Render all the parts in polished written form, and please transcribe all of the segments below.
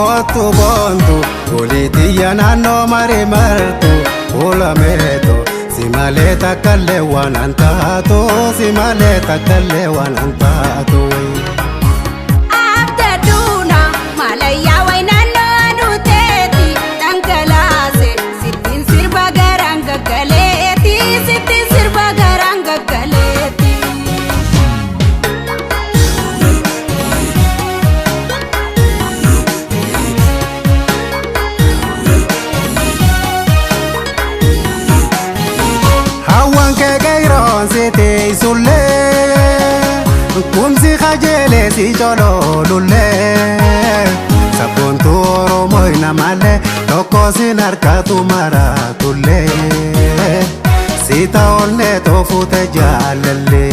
kotu bontu Kuliti yanano mari martu Ulameto Simaleta kalle wanantato Simaleta kalle wanantato Abdaduna malaya wainano anuteti Tankalase sitin sirba garanga galeti Sitin sirba garanga galeti Sete sulle kumsi khajele si cholo lulle sabontu oromo inamale toko sinarkatu maratulle sita onne tofute jalalle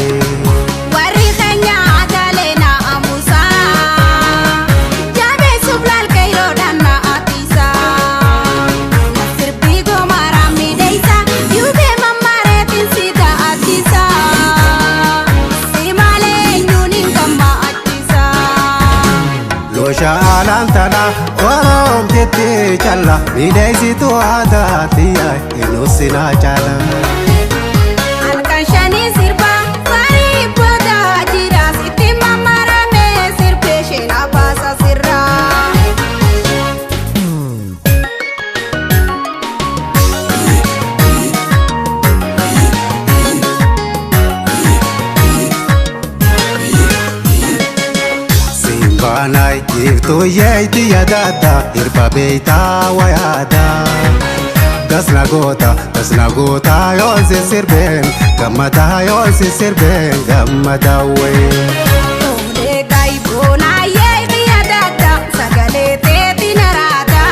Warri khanya atalena amusa Jabe sublal kairo dana atisa Nasir bigo marami deisa Yube mamare tinsita atisa Simale nyunin kama atisa Losha alantana orom tete challa Midaisi tu adati ay inusina chala Alkanshani sirba Fari poda jira Siti mamarame sirpe shena basa sirra Simbanai iftu yeiti yadada irba beita wayada Dasna gota yon si sirben gamada we Ole gai bona ye biadada sagale te tinarada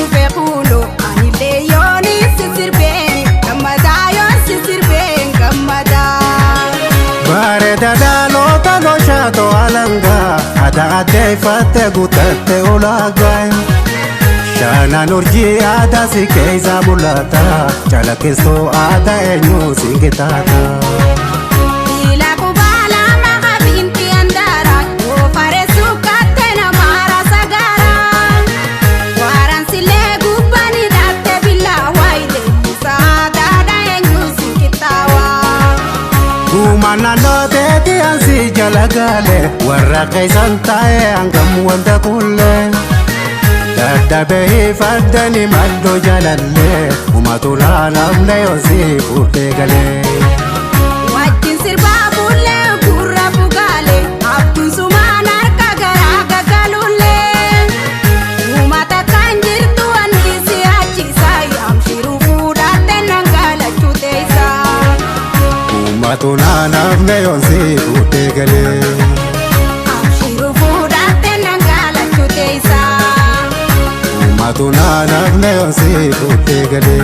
Ufe kulo anile yoni sisirbeni gamada yon sisirbeni gamada Bare dada lota lo shato alanga Ada ade fate gutate ulagai Shana nurji ada si keiza mulata Chala kisto ada enyu singitata Ila kubala maka binti andara Ufare sukate na mara sagara Waran sile gubani date bila waile Saada da enyu sikitawa Kumana lo teti ansi jalagale Warra kaisan tae angam wanda kulle Dada behi faddani maddo jalalle Umatula namne yosi pute gale Wajjin sirba bulle gurra bugale Abdun sumaan harka garaa gagalulle Uumata kan jirtu andisi achisa Yaamshiru fuudhatte nangalachuu teessa Umatula namne yosi pute gale Yaamshiru fuudhatte nangalachuu teessa Umatula namne yosi pute gale